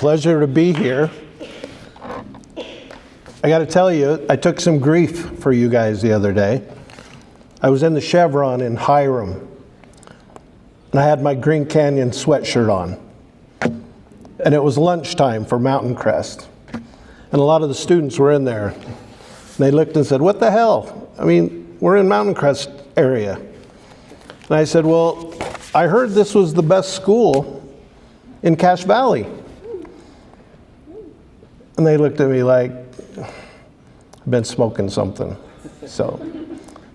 pleasure to be here. I got to tell you, I took some grief for you guys the other day. I was in the Chevron in Hiram, and I had my Green Canyon sweatshirt on. And it was lunchtime for Mountain Crest. And a lot of the students were in there. And they looked and said, "What the hell? I mean, we're in Mountain Crest area." And I said, "Well, I heard this was the best school in Cache Valley." And they looked at me like, I've been smoking something.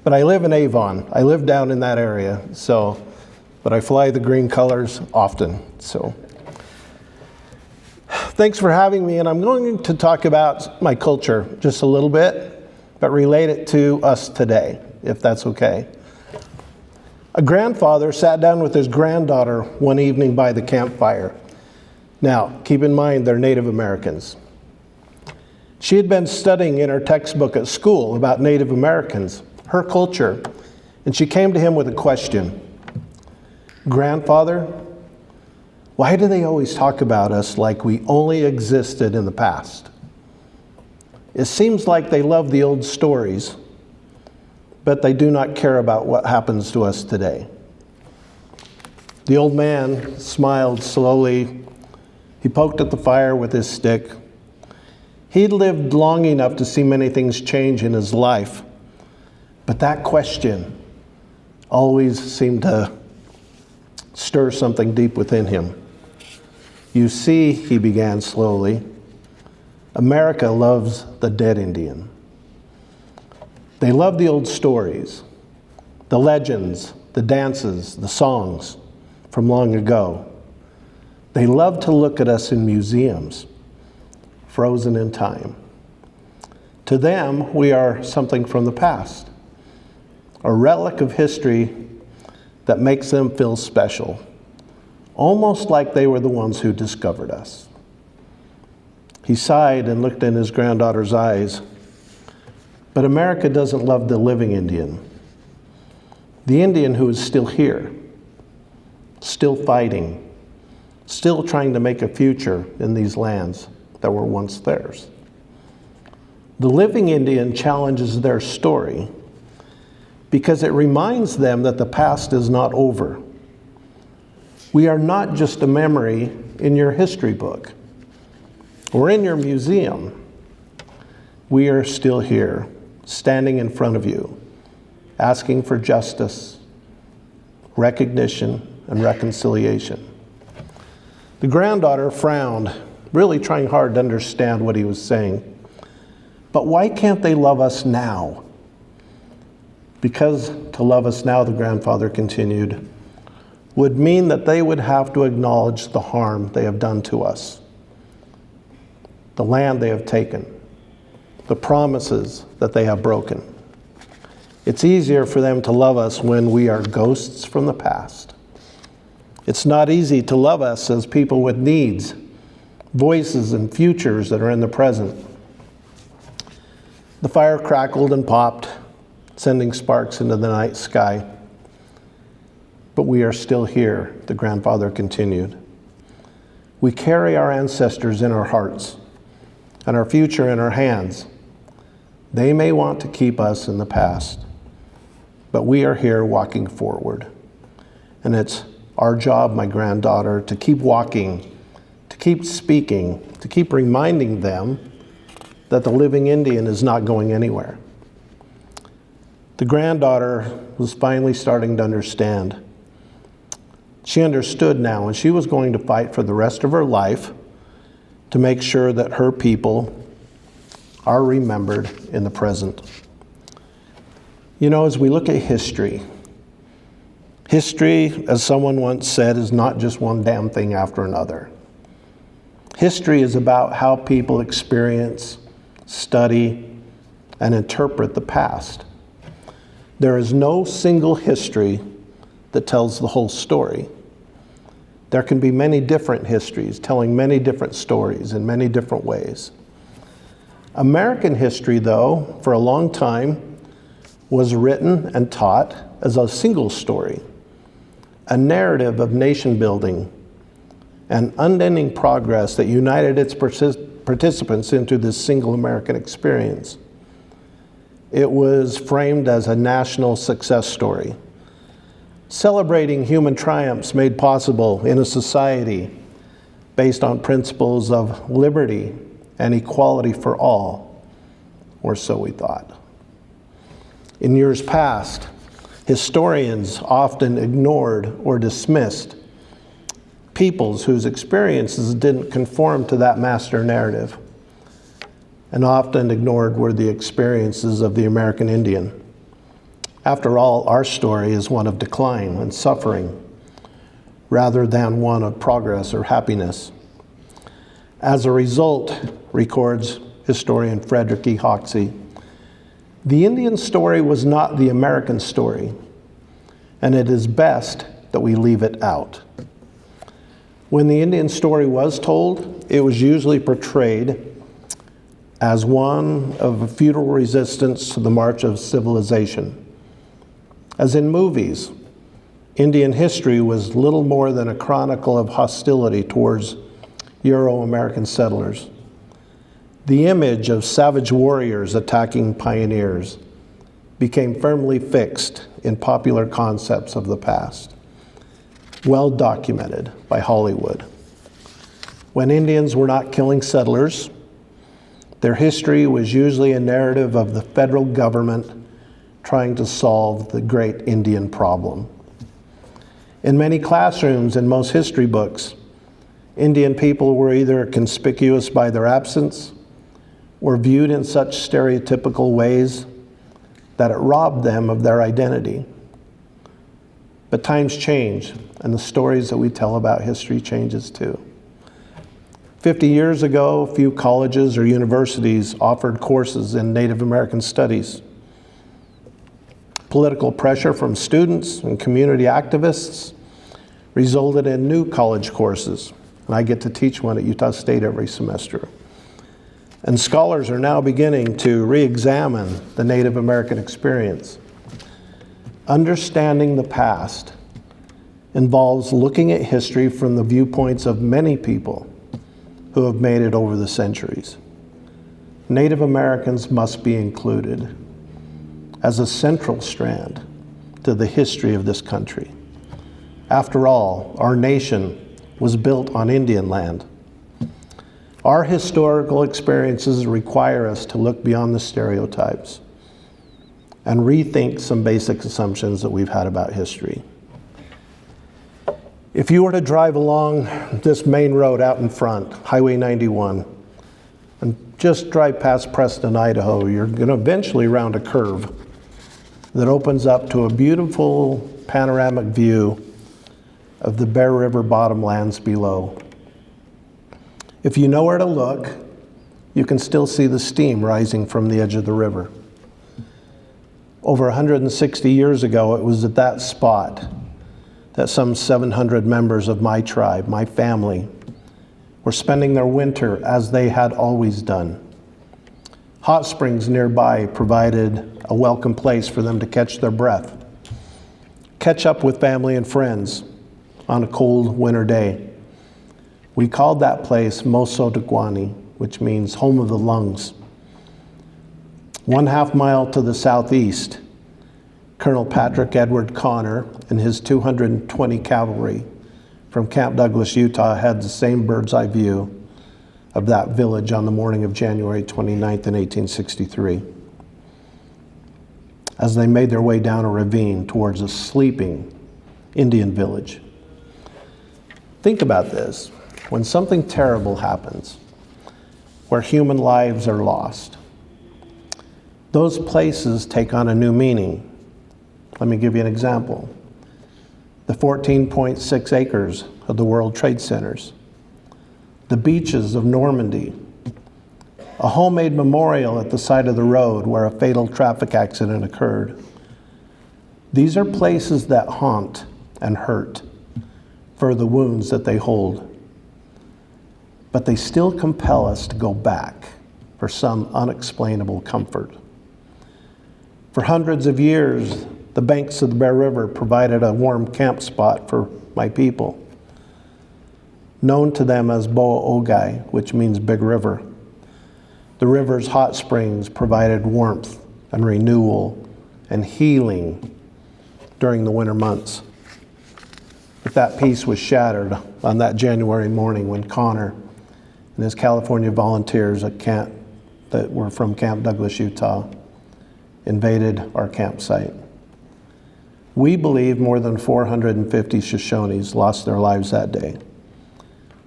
But I live in Avon. I live down in that area. But I fly the green colors often. Thanks for having me, and I'm going to talk about my culture just a little bit, but relate it to us today, if that's okay. A grandfather sat down with his granddaughter one evening by the campfire. Now, keep in mind, they're Native Americans. She had been studying in her textbook at school about Native Americans, her culture, and she came to him with a question. "Grandfather, why do they always talk about us like we only existed in the past? It seems like they love the old stories, but they do not care about what happens to us today." The old man smiled slowly. He poked at the fire with his stick. He'd lived long enough to see many things change in his life, but that question always seemed to stir something deep within him. "You see," he began slowly, "America loves the dead Indian. They love the old stories, the legends, the dances, the songs from long ago. They love to look at us in museums, frozen in time. To them, we are something from the past, a relic of history that makes them feel special, almost like they were the ones who discovered us." He sighed and looked in his granddaughter's eyes. "But America doesn't love the living Indian, the Indian who is still here, still fighting, still trying to make a future in these lands that were once theirs. The living Indian challenges their story because it reminds them that the past is not over. We are not just a memory in your history book or in your museum. We are still here, standing in front of you, asking for justice, recognition, and reconciliation." The granddaughter frowned, really trying hard to understand what he was saying. "But why can't they love us now?" "Because to love us now," the grandfather continued, "would mean that they would have to acknowledge the harm they have done to us, the land they have taken, the promises that they have broken. It's easier for them to love us when we are ghosts from the past. It's not easy to love us as people with needs, voices, and futures that are in the present." The fire crackled and popped, sending sparks into the night sky. "But we are still here," the grandfather continued. "We carry our ancestors in our hearts and our future in our hands. They may want to keep us in the past, but we are here walking forward. And it's our job, my granddaughter, to keep walking, to keep speaking, to keep reminding them that the living Indian is not going anywhere." The granddaughter was finally starting to understand. She understood now, and she was going to fight for the rest of her life to make sure that her people are remembered in the present. You know, as we look at history, as someone once said, is not just one damn thing after another. History is about how people experience, study, and interpret the past. There is no single history that tells the whole story. There can be many different histories telling many different stories in many different ways. American history, though, for a long time, was written and taught as a single story, a narrative of nation building and unending progress that united its participants into this single American experience. It was framed as a national success story, celebrating human triumphs made possible in a society based on principles of liberty and equality for all, or so we thought. In years past, historians often ignored or dismissed peoples whose experiences didn't conform to that master narrative, and often ignored were the experiences of the American Indian. After all, our story is one of decline and suffering, rather than one of progress or happiness. As a result, records historian Frederick E. Hoxie, the Indian story was not the American story, and it is best that we leave it out. When the Indian story was told, it was usually portrayed as one of a futile resistance to the march of civilization. As in movies, Indian history was little more than a chronicle of hostility towards Euro-American settlers. The image of savage warriors attacking pioneers became firmly fixed in popular concepts of the past, well documented by Hollywood. When Indians were not killing settlers, their history was usually a narrative of the federal government trying to solve the great Indian problem. In many classrooms and most history books, Indian people were either conspicuous by their absence or viewed in such stereotypical ways that it robbed them of their identity. But times change, and the stories that we tell about history changes too. 50 years ago, few colleges or universities offered courses in Native American studies. Political pressure from students and community activists resulted in new college courses, and I get to teach one at Utah State every semester. And scholars are now beginning to re-examine the Native American experience. Understanding the past involves looking at history from the viewpoints of many people who have made it over the centuries. Native Americans must be included as a central strand to the history of this country. After all, our nation was built on Indian land. Our historical experiences require us to look beyond the stereotypes and rethink some basic assumptions that we've had about history. If you were to drive along this main road out in front, Highway 91, and just drive past Preston, Idaho, you're going to eventually round a curve that opens up to a beautiful panoramic view of the Bear River bottomlands below. If you know where to look, you can still see the steam rising from the edge of the river. Over 160 years ago, it was at that spot that some 700 members of my tribe, my family, were spending their winter as they had always done. Hot springs nearby provided a welcome place for them to catch their breath, catch up with family and friends on a cold winter day. We called that place Mosotequani, which means home of the lungs. 1/2 mile to the southeast, Colonel Patrick Edward Connor and his 220 cavalry from Camp Douglas, Utah, had the same bird's eye view of that village on the morning of January 29th in 1863, as they made their way down a ravine towards a sleeping Indian village. Think about this. When something terrible happens, where human lives are lost, those places take on a new meaning. Let me give you an example. The 14.6 acres of the World Trade Centers, the beaches of Normandy, a homemade memorial at the side of the road where a fatal traffic accident occurred. These are places that haunt and hurt for the wounds that they hold. But they still compel us to go back for some unexplainable comfort. For hundreds of years, the banks of the Bear River provided a warm camp spot for my people. known to them as Bo'ogai, which means big river. The river's hot springs provided warmth and renewal and healing during the winter months. But that peace was shattered on that January morning when Connor and his California volunteers that were from Camp Douglas, Utah, invaded our campsite. We believe more than 450 Shoshones lost their lives that day,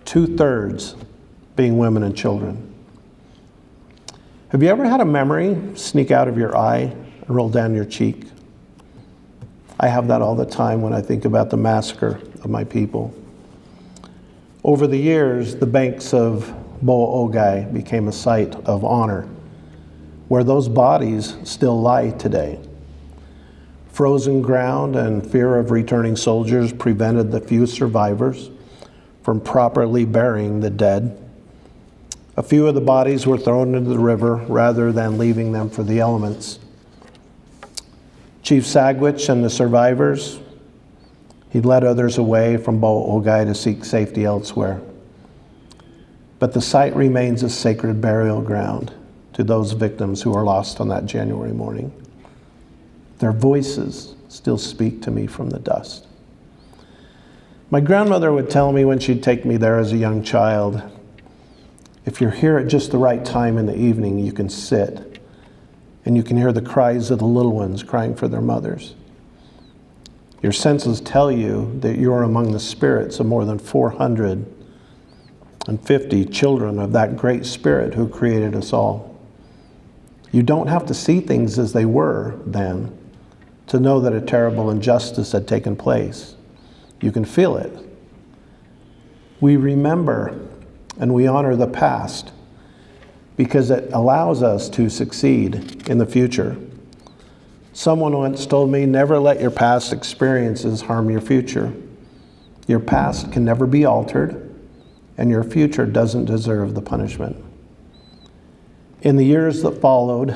2/3 being women and children. Have you ever had a memory sneak out of your eye and roll down your cheek? I have that all the time when I think about the massacre of my people. Over the years, the banks of Bo'ogai became a site of honor, where those bodies still lie today. Frozen ground and fear of returning soldiers prevented the few survivors from properly burying the dead. A few of the bodies were thrown into the river rather than leaving them for the elements. Chief Sagwitch and the survivors, he led others away from Bo'ogai to seek safety elsewhere. But the site remains a sacred burial ground to those victims who are lost on that January morning. Their voices still speak to me from the dust. My grandmother would tell me when she'd take me there as a young child, if you're here at just the right time in the evening, you can sit and you can hear the cries of the little ones crying for their mothers. Your senses tell you that you're among the spirits of more than 450 children of that great spirit who created us all. You don't have to see things as they were then to know that a terrible injustice had taken place. You can feel it. We remember and we honor the past because it allows us to succeed in the future. Someone once told me, never let your past experiences harm your future. Your past can never be altered, and your future doesn't deserve the punishment. In the years that followed,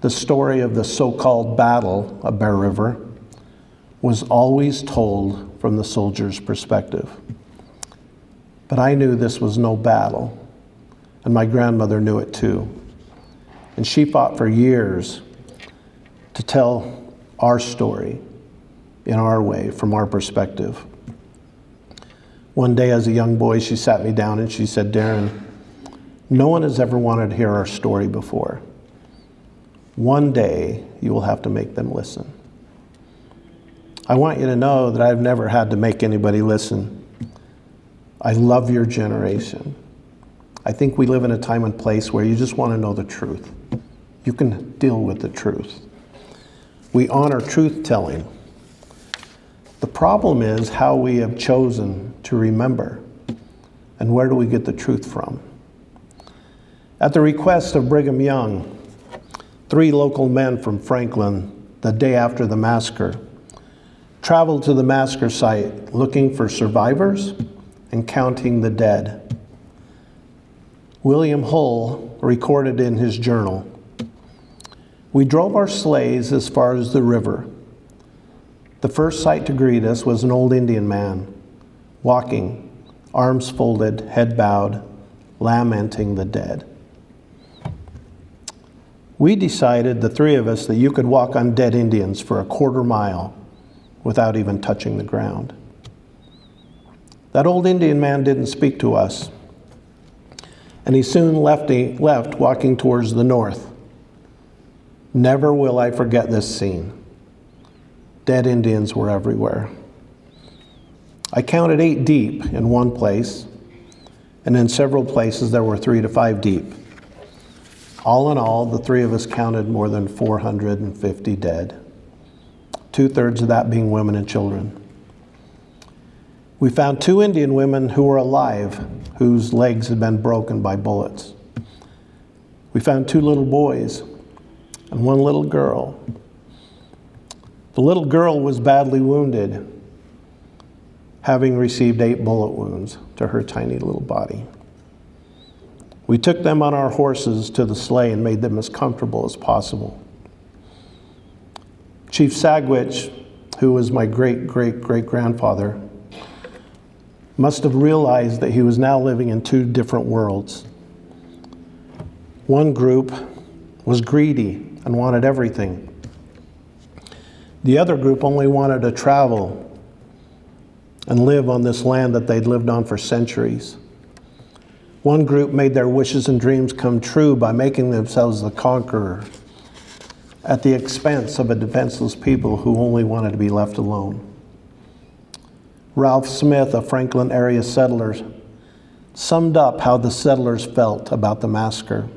the story of the so-called battle of Bear River was always told from the soldier's perspective. But I knew this was no battle, and my grandmother knew it too. And she fought for years to tell our story in our way, from our perspective. One day as a young boy, she sat me down and she said, Darren, no one has ever wanted to hear our story before. One day, you will have to make them listen. I want you to know that I've never had to make anybody listen. I love your generation. I think we live in a time and place where you just want to know the truth. You can deal with the truth. We honor truth-telling. The problem is how we have chosen to remember, and where do we get the truth from? At the request of Brigham Young, 3 local men from Franklin, the day after the massacre, traveled to the massacre site looking for survivors and counting the dead. William Hull recorded in his journal, we drove our sleighs as far as the river. The first sight to greet us was an old Indian man, walking, arms folded, head bowed, lamenting the dead. We decided, the 3 of us, that you could walk on dead Indians for a 1/4 mile without even touching the ground. That old Indian man didn't speak to us, and he soon left walking towards the north. Never will I forget this scene. Dead Indians were everywhere. I counted 8 deep in one place, and in several places there were 3 to 5 deep. All in all, the 3 of us counted more than 450 dead, 2/3 of that being women and children. We found 2 Indian women who were alive, whose legs had been broken by bullets. We found 2 little boys and 1 little girl. The little girl was badly wounded, having received 8 bullet wounds to her tiny little body. We took them on our horses to the sleigh and made them as comfortable as possible. Chief Sagwitch, who was my great-great-great-grandfather, must have realized that he was now living in two different worlds. One group was greedy and wanted everything. The other group only wanted to travel and live on this land that they'd lived on for centuries. One group made their wishes and dreams come true by making themselves the conqueror at the expense of a defenseless people who only wanted to be left alone. Ralph Smith, a Franklin area settler, summed up how the settlers felt about the massacre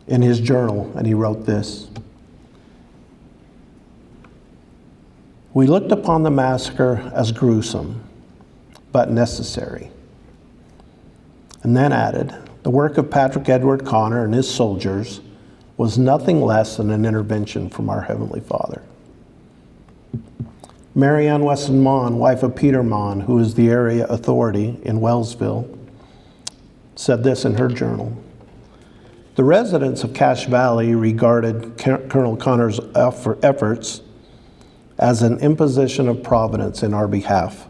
in his journal, and he wrote this: "We looked upon the massacre as gruesome, but necessary." And then added, "The work of Patrick Edward Connor and his soldiers was nothing less than an intervention from our Heavenly Father." Mary Ann Weston Mon, wife of Peter Mon, who is the area authority in Wellsville, said this in her journal: "The residents of Cache Valley regarded Colonel Connor's efforts as an imposition of providence in our behalf.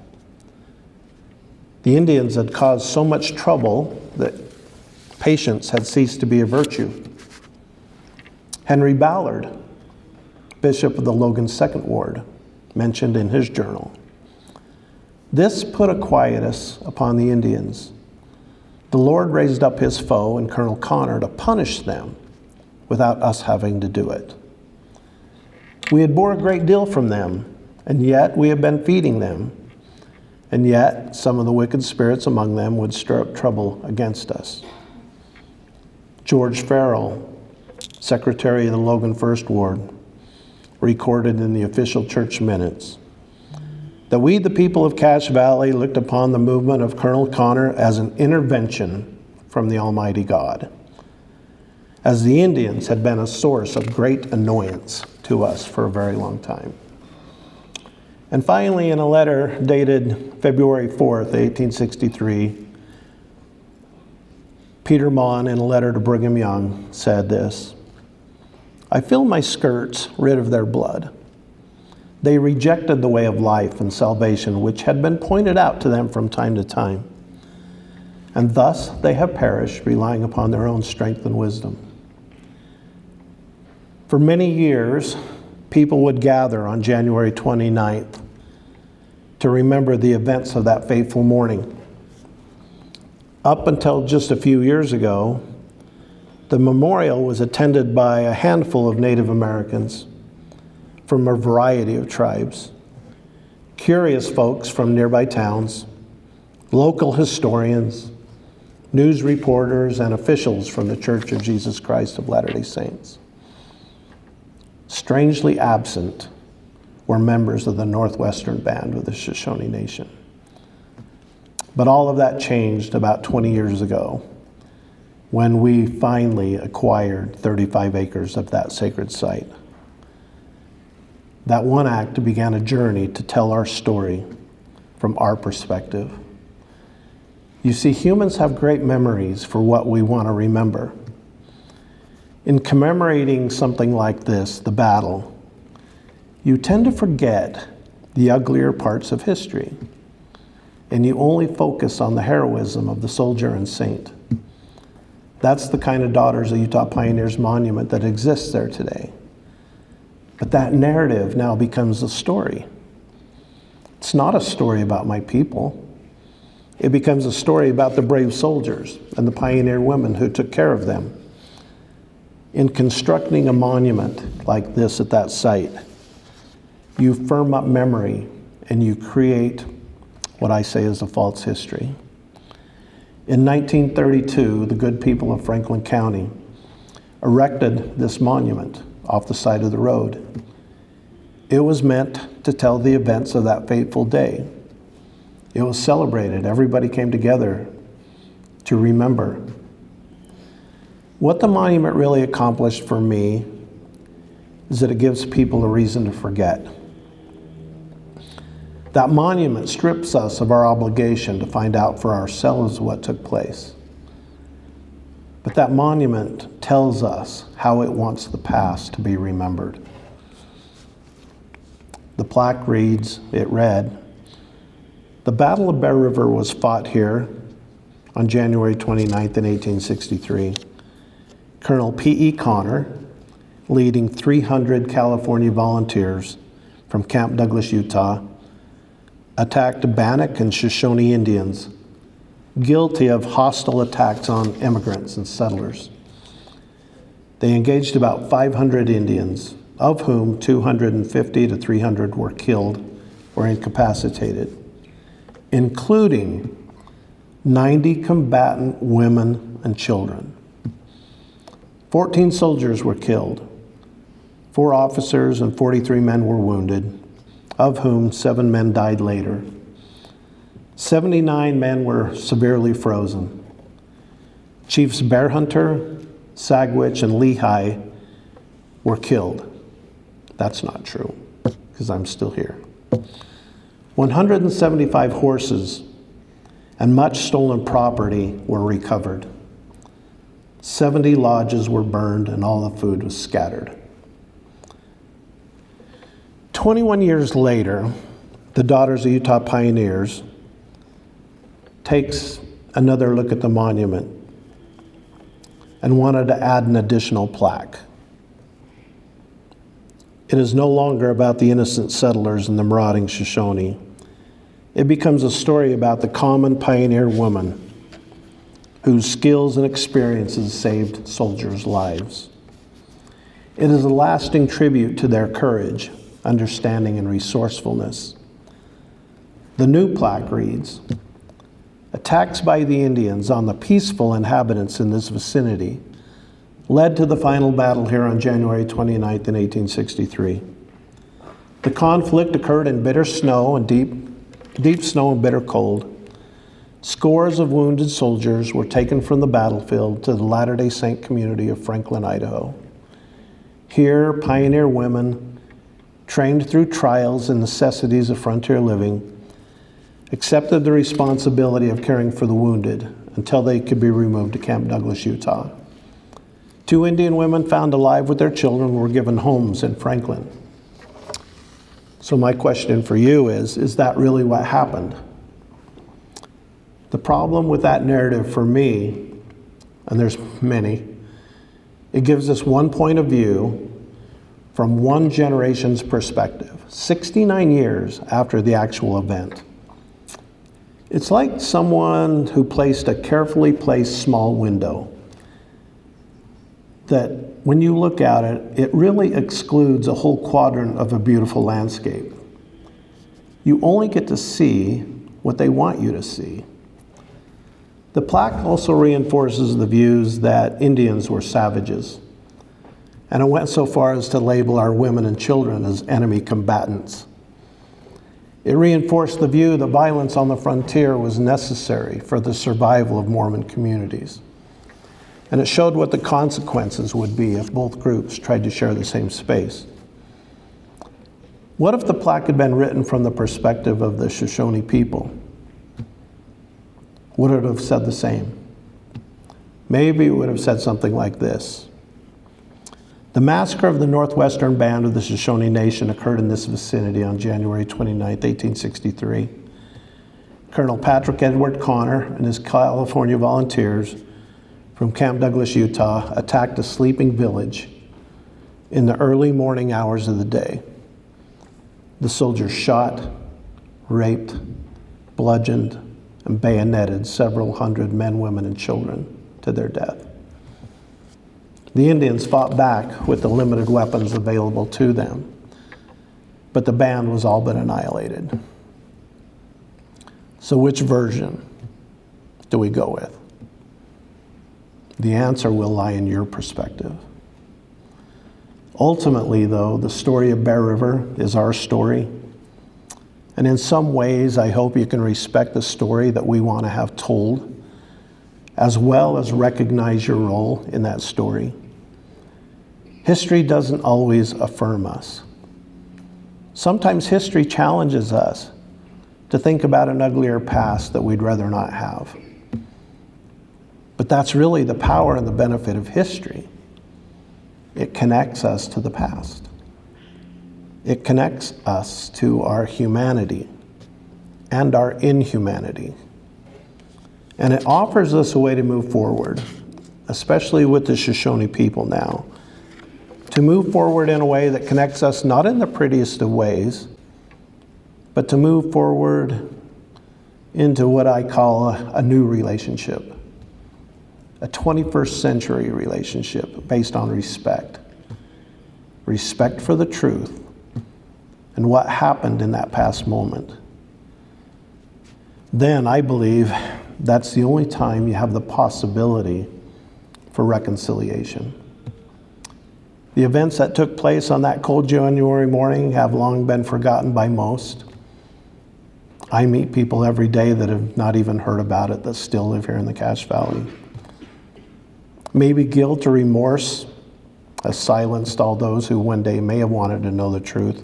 The Indians had caused so much trouble that patience had ceased to be a virtue." Henry Ballard, Bishop of the Logan Second Ward, mentioned in his journal, "This put a quietus upon the Indians. The Lord raised up his foe in Colonel Connor to punish them without us having to do it. We had bore a great deal from them, and yet we have been feeding them, and yet some of the wicked spirits among them would stir up trouble against us." George Farrell, Secretary of the Logan First Ward, recorded in the official church minutes that we, the people of Cache Valley, looked upon the movement of Colonel Connor as an intervention from the Almighty God, as the Indians had been a source of great annoyance to us for a very long time. And finally, in a letter dated February 4th, 1863, Peter Mon, in a letter to Brigham Young, said this: "I feel my skirts rid of their blood. They rejected the way of life and salvation which had been pointed out to them from time to time, and thus they have perished, relying upon their own strength and wisdom." For many years, people would gather on January 29th to remember the events of that fateful morning. Up until just a few years ago, the memorial was attended by a handful of Native Americans from a variety of tribes, curious folks from nearby towns, local historians, news reporters, and officials from the Church of Jesus Christ of Latter-day Saints. Strangely absent were members of the Northwestern Band of the Shoshone Nation. But all of that changed about 20 years ago, when we finally acquired 35 acres of that sacred site. That one act began a journey to tell our story from our perspective. You see, humans have great memories for what we want to remember. In commemorating something like this, the battle, you tend to forget the uglier parts of history, and you only focus on the heroism of the soldier and saint. That's the kind of Daughters of Utah Pioneers monument that exists there today. But that narrative now becomes a story. It's not a story about my people. It becomes a story about the brave soldiers and the pioneer women who took care of them. In constructing a monument like this at that site, you firm up memory and you create what I say is a false history. In 1932, the good people of Franklin County erected this monument off the side of the road. It was meant to tell the events of that fateful day. It was celebrated. Everybody came together to remember. What the monument really accomplished for me is that it gives people a reason to forget. That monument strips us of our obligation to find out for ourselves what took place. But that monument tells us how it wants the past to be remembered. The plaque read, The Battle of Bear River was fought here on January 29th in 1863. Colonel P.E. Connor, leading 300 California volunteers from Camp Douglas, Utah, attacked Bannock and Shoshone Indians, guilty of hostile attacks on immigrants and settlers. They engaged about 500 Indians, of whom 250 to 300 were killed or incapacitated, including 90 combatant women and children. 14 soldiers were killed. 4 officers and 43 men were wounded, of whom 7 men died later. 79 men were severely frozen. Chiefs Bear Hunter, Sagwitch, and Lehigh were killed. That's not true, because I'm still here. 175 horses and much stolen property were recovered. 70 lodges were burned and all the food was scattered. 21 years later, the Daughters of Utah Pioneers takes another look at the monument and wanted to add an additional plaque. It is no longer about the innocent settlers and the marauding Shoshone. It becomes a story about the common pioneer woman whose skills and experiences saved soldiers' lives. It is a lasting tribute to their courage, understanding, and resourcefulness. The new plaque reads, "Attacks by the Indians on the peaceful inhabitants in this vicinity led to the final battle here on January 29th in 1863. The conflict occurred in bitter snow and deep snow and bitter cold. Scores of wounded soldiers were taken from the battlefield to the Latter-day Saint community of Franklin, Idaho. Here, pioneer women, trained through trials and necessities of frontier living, accepted the responsibility of caring for the wounded until they could be removed to Camp Douglas, Utah. 2 Indian women found alive with their children were given homes in Franklin." So my question for you is that really what happened? The problem with that narrative for me, and there's many, it gives us one point of view from one generation's perspective, 69 years after the actual event. It's like someone who placed a carefully placed small window that when you look at it, it really excludes a whole quadrant of a beautiful landscape. You only get to see what they want you to see. The plaque also reinforces the views that Indians were savages, and it went so far as to label our women and children as enemy combatants. It reinforced the view that violence on the frontier was necessary for the survival of Mormon communities. And it showed what the consequences would be if both groups tried to share the same space. What if the plaque had been written from the perspective of the Shoshone people? Would it have said the same? Maybe it would have said something like this: "The massacre of the northwestern band of the Shoshone Nation occurred in this vicinity on January 29, 1863. Colonel Patrick Edward Connor and his California volunteers from Camp Douglas, Utah, attacked a sleeping village in the early morning hours of the day. The soldiers shot, raped, bludgeoned, and bayoneted several hundred men, women, and children to their death. The Indians fought back with the limited weapons available to them, but the band was all but annihilated." So which version do we go with? The answer will lie in your perspective. Ultimately, though, the story of Bear River is our story. And in some ways, I hope you can respect the story that we want to have told, as well as recognize your role in that story. History doesn't always affirm us. Sometimes history challenges us to think about an uglier past that we'd rather not have. But that's really the power and the benefit of history. It connects us to the past. It connects us to our humanity and our inhumanity. And it offers us a way to move forward, especially with the Shoshone people now, to move forward in a way that connects us not in the prettiest of ways, but to move forward into what I call a new relationship, a 21st century relationship based on respect. Respect for the truth and what happened in that past moment. Then I believe that's the only time you have the possibility for reconciliation. The events that took place on that cold January morning have long been forgotten by most. I meet people every day that have not even heard about it that still live here in the Cache Valley. Maybe guilt or remorse has silenced all those who one day may have wanted to know the truth.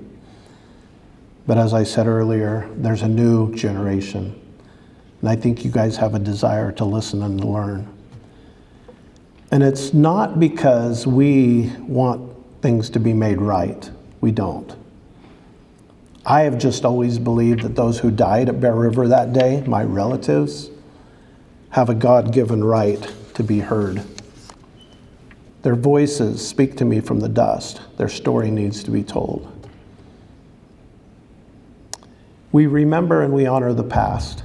But as I said earlier, there's a new generation. And I think you guys have a desire to listen and to learn. And it's not because we want things to be made right. We don't. I have just always believed that those who died at Bear River that day, my relatives, have a God-given right to be heard. Their voices speak to me from the dust. Their story needs to be told. We remember and we honor the past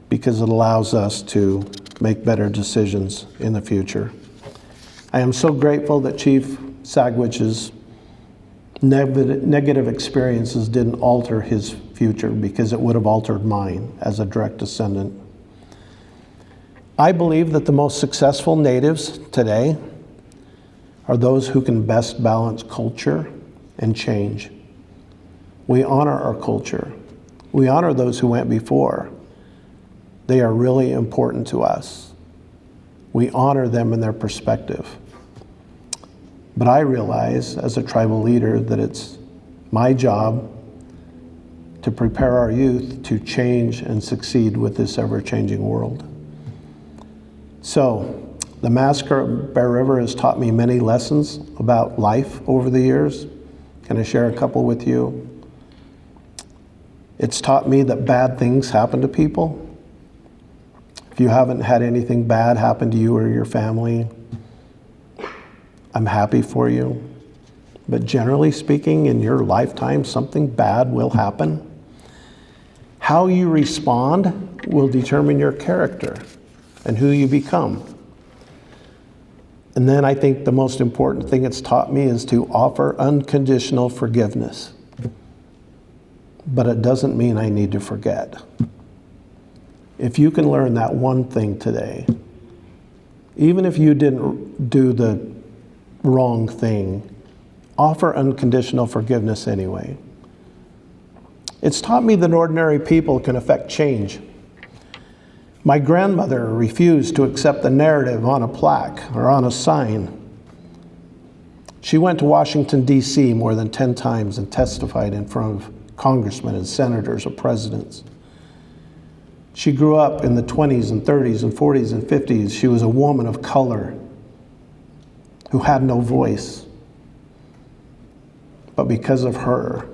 because it allows us to make better decisions in the future. I am so grateful that Chief Sagwich's negative experiences didn't alter his future, because it would have altered mine as a direct descendant. I believe that the most successful natives today are those who can best balance culture and change. We honor our culture. We honor those who went before. They are really important to us. We honor them in their perspective. But I realize as a tribal leader that it's my job to prepare our youth to change and succeed with this ever-changing world. So, the massacre at Bear River has taught me many lessons about life over the years. Can I share a couple with you? It's taught me that bad things happen to people. If you haven't had anything bad happen to you or your family, I'm happy for you. But generally speaking, in your lifetime, something bad will happen. How you respond will determine your character and who you become. And then I think the most important thing it's taught me is to offer unconditional forgiveness. But it doesn't mean I need to forget. If you can learn that one thing today, even if you didn't do the wrong thing, offer unconditional forgiveness anyway. It's taught me that ordinary people can affect change. My grandmother refused to accept the narrative on a plaque or on a sign. She went to Washington, D.C. more than 10 times and testified in front of congressmen and senators or presidents. She grew up in the 20s and 30s and 40s and 50s. She was a woman of color who had no voice. But because of her,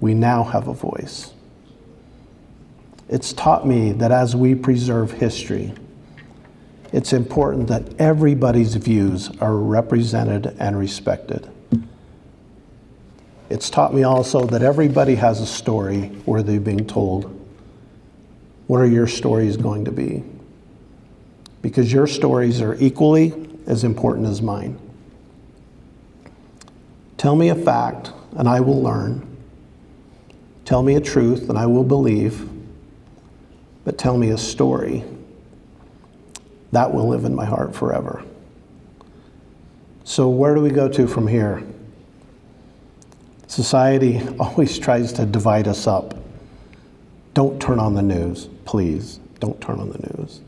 we now have a voice. It's taught me that as we preserve history, it's important that everybody's views are represented and respected. It's taught me also that everybody has a story worthy of being told. What are your stories going to be? Because your stories are equally as important as mine. Tell me a fact and I will learn. Tell me a truth and I will believe. But tell me a story that will live in my heart forever. So where do we go to from here? Society always tries to divide us up. Don't turn on the news, please. Don't turn on the news.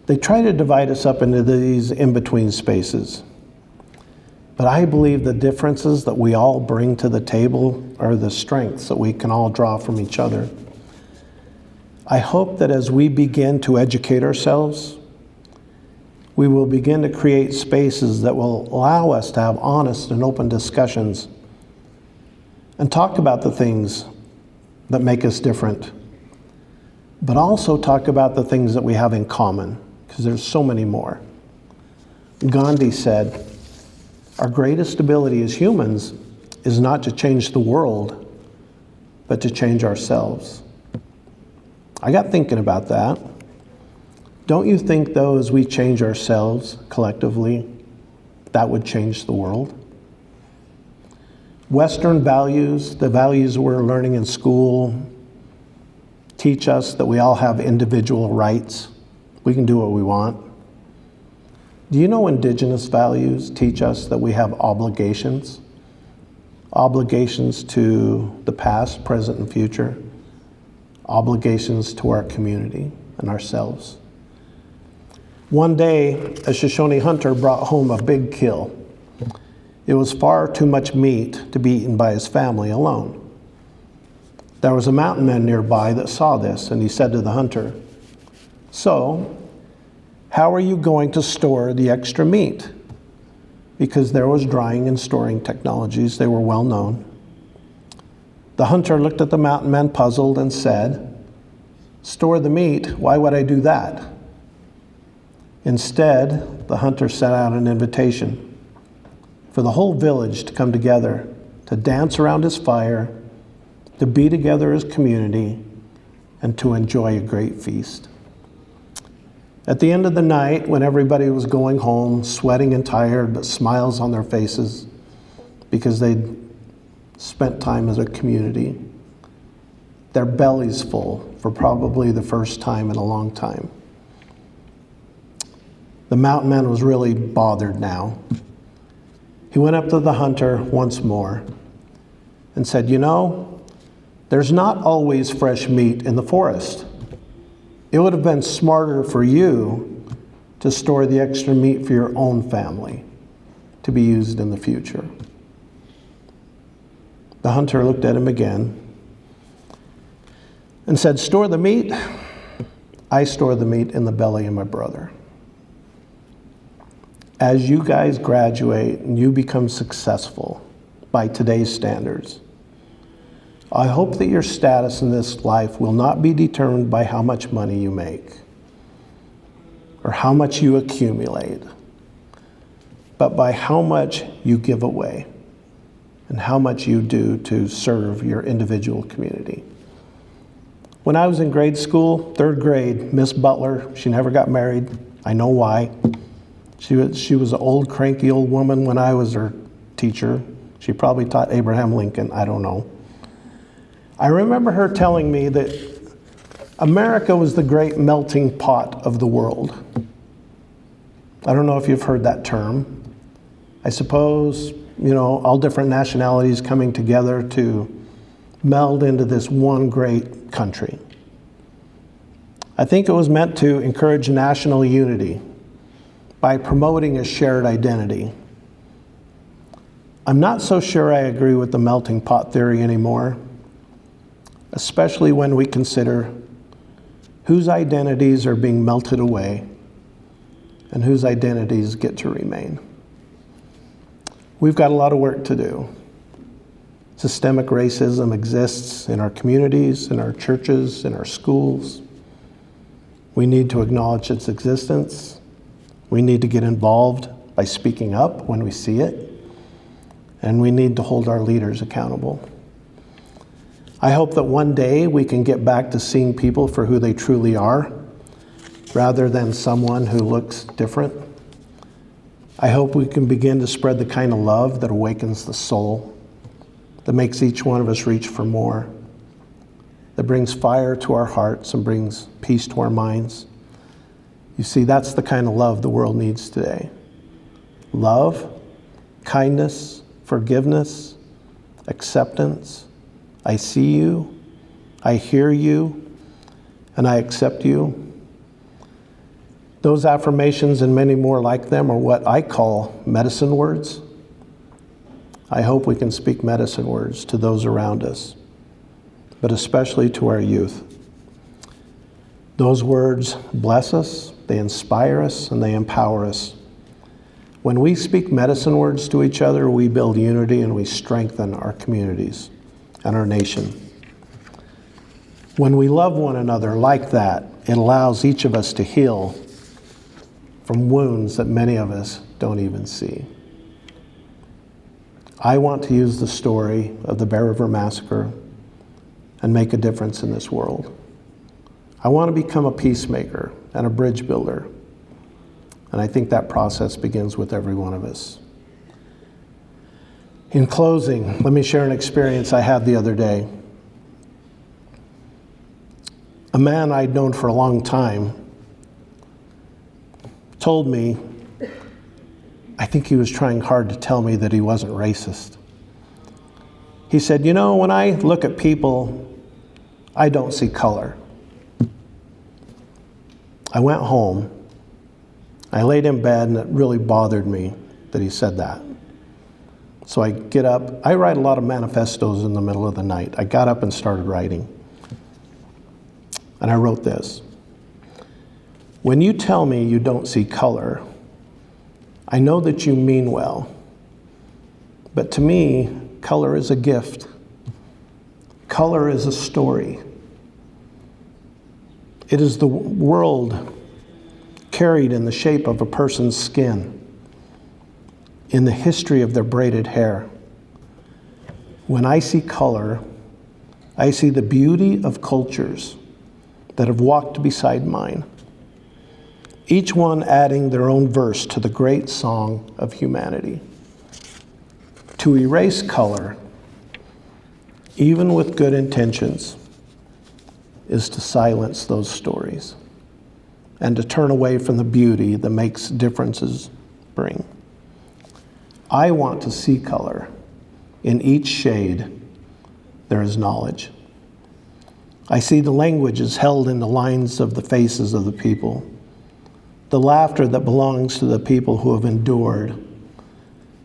They try to divide us up into these in-between spaces. But I believe the differences that we all bring to the table are the strengths that we can all draw from each other. I hope that as we begin to educate ourselves, we will begin to create spaces that will allow us to have honest and open discussions and talk about the things that make us different, but also talk about the things that we have in common, because there's so many more. Gandhi said, our greatest ability as humans is not to change the world, but to change ourselves. I got thinking about that. Don't you think, though, as we change ourselves collectively, that would change the world? Western values, the values we're learning in school, teach us that we all have individual rights. We can do what we want. Do you know indigenous values teach us that we have obligations? Obligations to the past, present, and future. Obligations to our community and ourselves. One day, a Shoshone hunter brought home a big kill. It was far too much meat to be eaten by his family alone. There was a mountain man nearby that saw this, and he said to the hunter, "So, how are you going to store the extra meat?" Because there was drying and storing technologies, they were well known. The hunter looked at the mountain man puzzled and said, "Store the meat? Why would I do that?" Instead, the hunter sent out an invitation for the whole village to come together, to dance around his fire, to be together as community, and to enjoy a great feast. At the end of the night, when everybody was going home, sweating and tired, but smiles on their faces because they'd spent time as a community, their bellies full for probably the first time in a long time. The mountain man was really bothered now. He went up to the hunter once more and said, "You know, there's not always fresh meat in the forest. It would have been smarter for you to store the extra meat for your own family to be used in the future." The hunter looked at him again and said, "Store the meat? I store the meat in the belly of my brother." As you guys graduate and you become successful by today's standards, I hope that your status in this life will not be determined by how much money you make or how much you accumulate, but by how much you give away and how much you do to serve your individual community. When I was in grade school, 3rd grade, Miss Butler, she never got married. I know why. She was an old, cranky old woman when I was her teacher. She probably taught Abraham Lincoln, I don't know. I remember her telling me that America was the great melting pot of the world. I don't know if you've heard that term. I suppose, all different nationalities coming together to meld into this one great country. I think it was meant to encourage national unity by promoting a shared identity. I'm not so sure I agree with the melting pot theory anymore, especially when we consider whose identities are being melted away and whose identities get to remain. We've got a lot of work to do. Systemic racism exists in our communities, in our churches, in our schools. We need to acknowledge its existence. We need to get involved by speaking up when we see it. And we need to hold our leaders accountable. I hope that one day we can get back to seeing people for who they truly are, rather than someone who looks different. I hope we can begin to spread the kind of love that awakens the soul, that makes each one of us reach for more, that brings fire to our hearts and brings peace to our minds. You see, that's the kind of love the world needs today. Love, kindness, forgiveness, acceptance. I see you, I hear you, and I accept you. Those affirmations and many more like them are what I call medicine words. I hope we can speak medicine words to those around us, but especially to our youth. Those words bless us, they inspire us, and they empower us. When we speak medicine words to each other, we build unity and we strengthen our communities. and our nation. When we love one another like that, it allows each of us to heal from wounds that many of us don't even see. I want to use the story of the Bear River Massacre and make a difference in this world. I want to become a peacemaker and a bridge builder. And I think that process begins with every one of us. In closing, let me share an experience I had the other day. A man I'd known for a long time told me, I think he was trying hard to tell me that he wasn't racist. He said, you know, when I look at people, I don't see color. I went home, I laid in bed, and it really bothered me that he said that. So I get up, I write a lot of manifestos in the middle of the night. I got up and started writing. And I wrote this: when you tell me you don't see color, I know that you mean well, but to me, color is a gift. Color is a story. It is the world carried in the shape of a person's skin, in the history of their braided hair. When I see color, I see the beauty of cultures that have walked beside mine, each one adding their own verse to the great song of humanity. To erase color, even with good intentions, is to silence those stories and to turn away from the beauty that makes differences bring. I want to see color. In each shade, there is knowledge. I see the languages held in the lines of the faces of the people, the laughter that belongs to the people who have endured,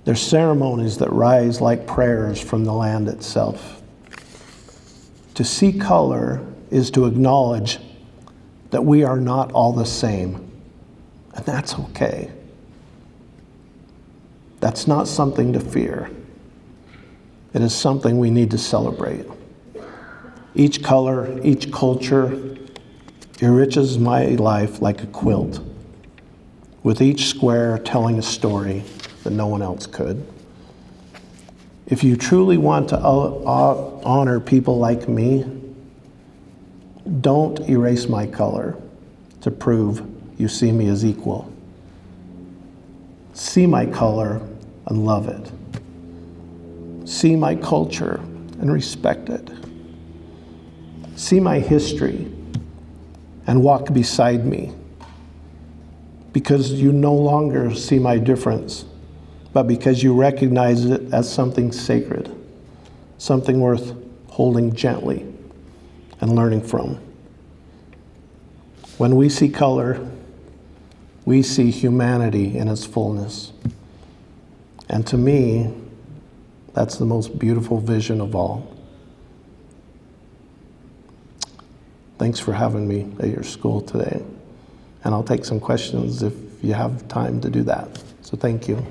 their ceremonies that rise like prayers from the land itself. To see color is to acknowledge that we are not all the same, and that's okay. That's not something to fear. It is something we need to celebrate. Each color, each culture enriches my life like a quilt, with each square telling a story that no one else could. If you truly want to honor people like me, don't erase my color to prove you see me as equal. See my color and love it. See my culture and respect it. See my history and walk beside me, because you no longer see my difference, but because you recognize it as something sacred, something worth holding gently and learning from. When we see color, we see humanity in its fullness. And to me, that's the most beautiful vision of all. Thanks for having me at your school today. And I'll take some questions if you have time to do that. So thank you.